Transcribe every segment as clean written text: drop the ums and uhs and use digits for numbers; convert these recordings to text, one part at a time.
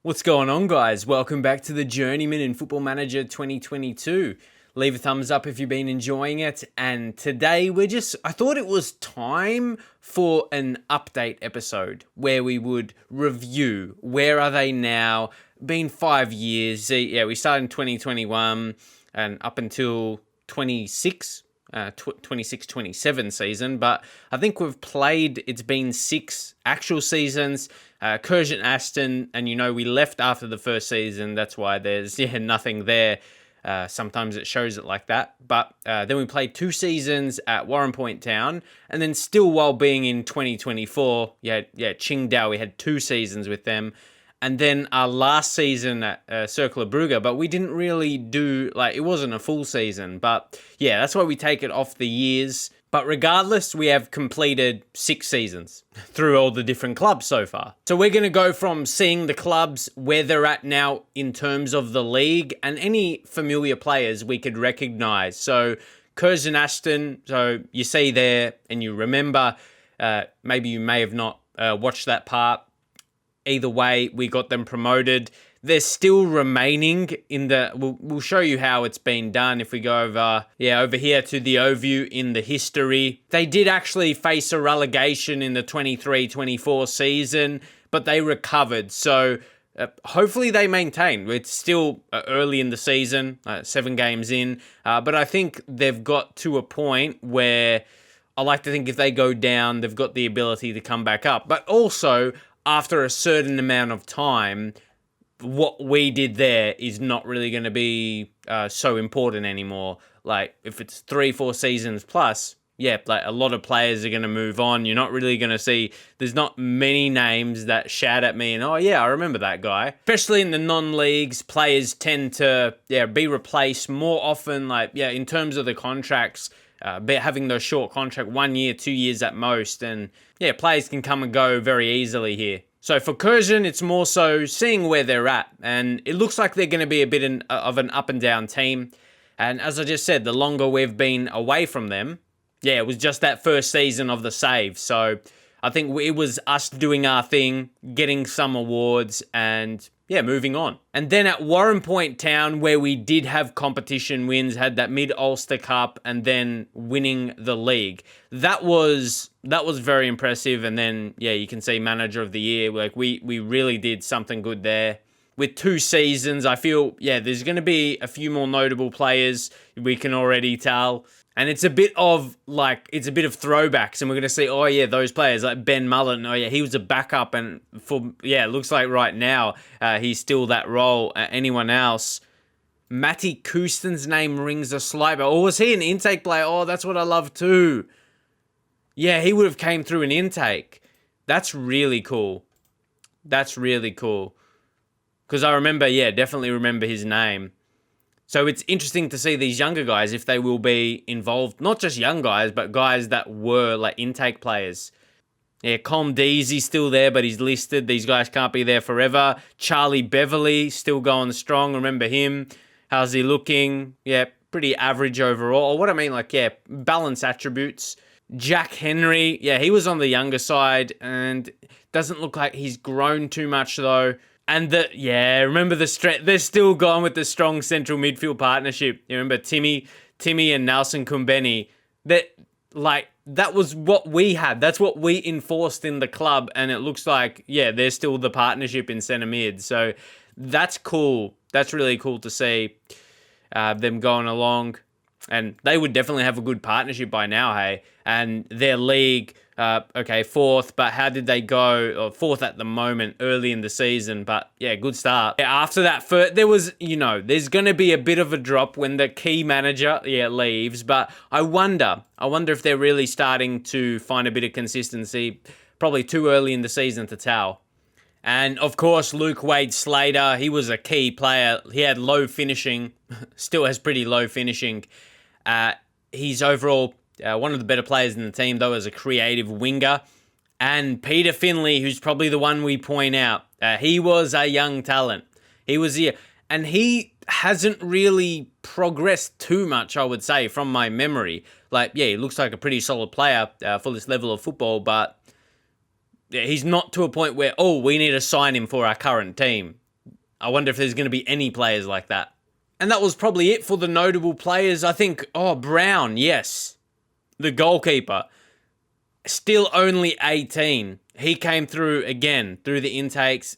What's going on, guys? Welcome back to the Journeyman in Football Manager 2022. Leave a thumbs up if you've been enjoying it. And today I thought it was time for an update episode where we would review where are they now. Been 5 years. We started in 2021 and up until 26-27 season, but I think it's been 6 actual seasons. Curzon Aston, and we left after the first season. That's why there's nothing there. Sometimes it shows it like that. But then we played 2 seasons at Warren Point Town, and then still while being in 2024, Qingdao, we had 2 seasons with them. And then our last season at Circle of Brugge, but we didn't really do, it wasn't a full season. But yeah, that's why we take it off the years. But regardless, we have completed 6 seasons through all the different clubs so far. So we're going to go from seeing the clubs where they're at now in terms of the league and any familiar players we could recognize. So Curzon Aston, so you see there and you remember, maybe you may have not watched that part. Either way, we got them promoted. They're still remaining in the... We'll show you how it's been done if we go over here to the overview in the history. They did actually face a relegation in the 23-24 season, but they recovered. So hopefully they maintain. It's still early in the season, 7 games in. But I think they've got to a point where I like to think if they go down, they've got the ability to come back up. But also, after a certain amount of time, what we did there is not really going to be so important anymore. Like, if it's 3-4 seasons plus, a lot of players are going to move on. You're not really going to see... There's not many names that shout at me and, oh, yeah, I remember that guy. Especially in the non-leagues, players tend to be replaced more often, in terms of the contracts, having those short contract, 1 year, 2 years at most. And, players can come and go very easily here. So for Curzon, it's more so seeing where they're at. And it looks like they're going to be a bit of an up and down team. And as I just said, the longer we've been away from them, it was just that first season of the save. So I think it was us doing our thing, getting some awards, and moving on. And then at Warren Point Town, where we did have competition wins, had that Mid-Ulster Cup, and then winning the league. That was very impressive. And then, you can see Manager of the Year. We really did something good there. With 2 seasons, I feel, there's going to be a few more notable players. We can already tell. And it's a bit of throwbacks, and we're going to see, those players, like Ben Mullen, he was a backup, and it looks like right now, he's still that role. Anyone else? Matty Kooston's name rings a slight bell. Or was he an intake player? Oh, that's what I love too. Yeah, he would have came through an intake. That's really cool. Because I remember, definitely remember his name. So it's interesting to see these younger guys, if they will be involved, not just young guys, but guys that were intake players. Com Deasy's still there, but he's listed. These guys can't be there forever. Charlie Beverley still going strong. Remember him. How's he looking? Pretty average overall. What I mean, balance attributes. Jack Henry, he was on the younger side and doesn't look like he's grown too much though. And remember they're still going with the strong central midfield partnership. You remember Timmy and Nelson Kumbeni. That was what we had. That's what we enforced in the club, and it looks like, they're still the partnership in centre mid. So that's cool. That's really cool to see them going along. And they would definitely have a good partnership by now, hey? And their league... 4th, but how did they go? 4th at the moment, early in the season, but good start. After that, there was, there's going to be a bit of a drop when the key manager, leaves, but I wonder if they're really starting to find a bit of consistency. Probably too early in the season to tell. And of course, Luke Wade Slater, he was a key player. He had low finishing, still has pretty low finishing. He's overall... one of the better players in the team, though, as a creative winger. And Peter Finlay, who's probably the one we point out. He was a young talent. He was here. And he hasn't really progressed too much, I would say, from my memory. He looks like a pretty solid player for this level of football, but he's not to a point where, we need to sign him for our current team. I wonder if there's going to be any players like that. And that was probably it for the notable players. I think, Brown, yes. The goalkeeper. Still only 18. He came through again, through the intakes.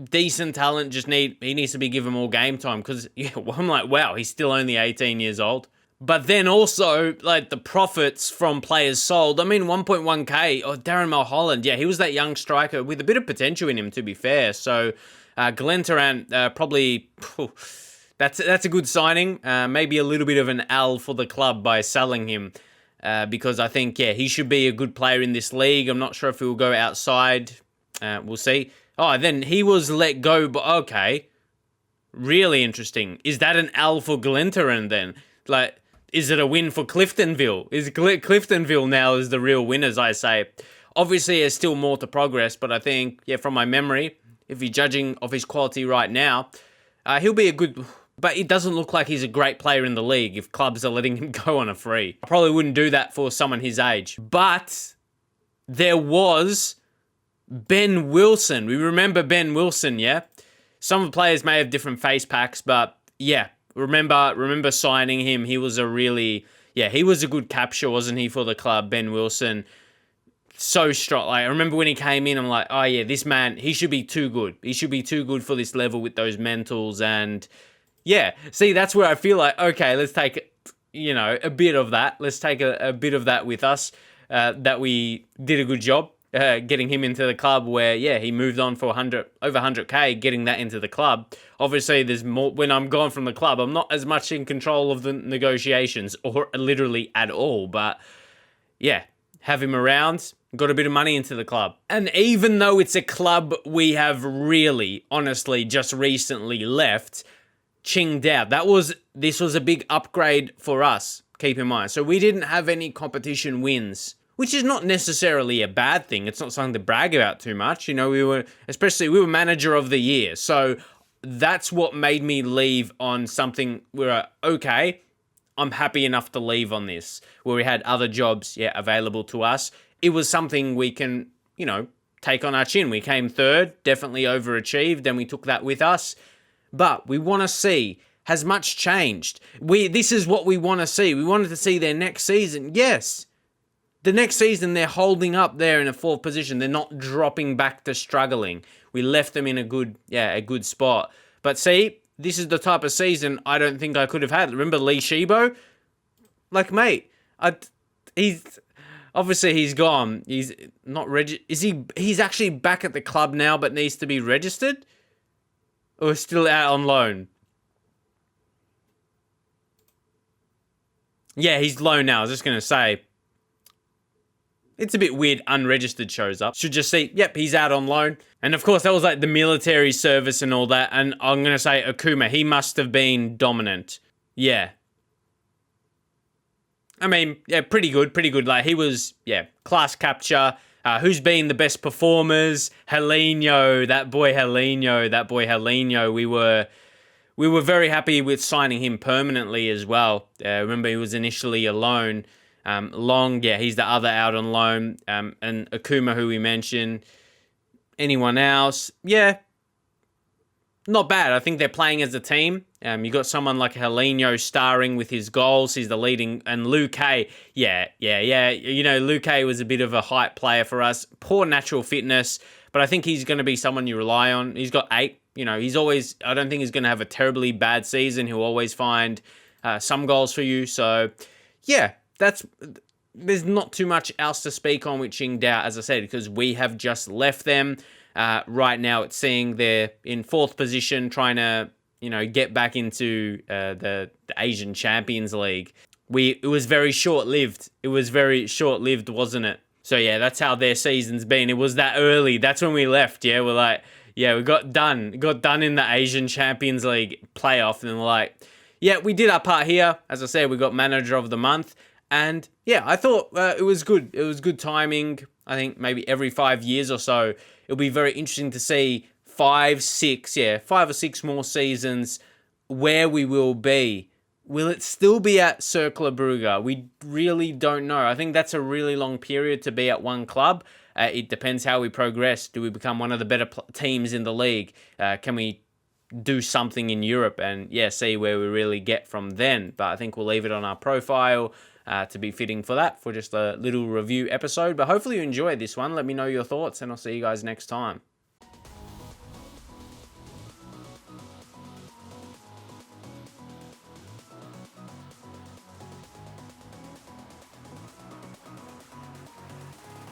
Decent talent, he needs to be given more game time. Because I'm like, wow, he's still only 18 years old. But then also, like, the profits from players sold. I mean, 1.1k. Darren Mulholland. Yeah, he was that young striker with a bit of potential in him, to be fair. So, Glenn Tarrant, probably... That's a good signing. Maybe a little bit of an L for the club by selling him. Because I think, he should be a good player in this league. I'm not sure if he will go outside. We'll see. Then he was let go. But okay. Really interesting. Is that an L for Glenn Tarrant then? Like, is it a win for Cliftonville? Is Cliftonville now is the real winners, I say. Obviously, there's still more to progress. But I think, from my memory, if you're judging of his quality right now, he'll be a good... But it doesn't look like he's a great player in the league if clubs are letting him go on a free. I probably wouldn't do that for someone his age. But there was Ben Wilson. We remember Ben Wilson, yeah? Some of the players may have different face packs, but yeah, remember signing him. He was he was a good capture, wasn't he, for the club, Ben Wilson. So strong. Like, I remember when he came in, I'm like, oh yeah, this man, he should be too good. He should be too good for this level with those mentals and... Yeah, see, that's where I feel like, okay, let's take, a bit of that. Let's take a bit of that with us, that we did a good job getting him into the club where, he moved on for over 100k, getting that into the club. Obviously, there's more, when I'm gone from the club, I'm not as much in control of the negotiations or literally at all, but have him around, got a bit of money into the club. And even though it's a club we have really, honestly, just recently left... Qingdao. This was a big upgrade for us, keep in mind. So we didn't have any competition wins, which is not necessarily a bad thing. It's not something to brag about too much. We were manager of the year. So that's what made me leave on something where, okay, I'm happy enough to leave on this, where we had other jobs, available to us. It was something we can, take on our chin. We came third, definitely overachieved, and we took that with us. But we want to see, has much changed? This is what we want to see. We wanted to see their next season. Yes. The next season, they're holding up there in a fourth position. They're not dropping back to struggling. We left them in a good spot. But see, this is the type of season I don't think I could have had. Remember Lee Shibo? Like, mate, he's gone. He's not he's actually back at the club now, but needs to be registered? Or still out on loan? Yeah, he's loan now. I was just going to say. It's a bit weird unregistered shows up. Should just see, yep, he's out on loan. And of course, that was like the military service and all that. And I'm going to say Akuma, he must have been dominant. Yeah. I mean, pretty good. Like, he was, class capture. Who's been the best performers? Helinho, that boy Helinho. We were very happy with signing him permanently as well. Remember, he was initially a loan. Long, he's the other out on loan. And Akuma, who we mentioned. Anyone else? Not bad. I think they're playing as a team. You got someone like Helinho starring with his goals. He's the leading. And Luke Hay, Luke Hay was a bit of a hype player for us. Poor natural fitness, but I think he's going to be someone you rely on. He's got 8. He's always, I don't think he's going to have a terribly bad season. He'll always find some goals for you. So, there's not too much else to speak on with Qingdao, as I said, because we have just left them. Right now, it's seeing they're in 4th position, trying to, get back into the Asian Champions League. It was very short-lived. Wasn't it? So, that's how their season's been. It was that early. That's when we left, We're like, we got done. Got done in the Asian Champions League playoff, and we're like, we did our part here. As I said, we got Manager of the Month. And, I thought it was good. It was good timing. I think maybe every 5 years or so, it'll be very interesting to see 5 or 6 more seasons where we will be. Will it still be at Cercle Brugge? We really don't know. I think that's a really long period to be at one club. It depends how we progress. Do we become one of the better teams in the league? Can we do something in Europe and see where we really get from then. But I think we'll leave it on our profile to be fitting for that, for just a little review episode. But hopefully you enjoyed this one. Let me know your thoughts, and I'll see you guys next time.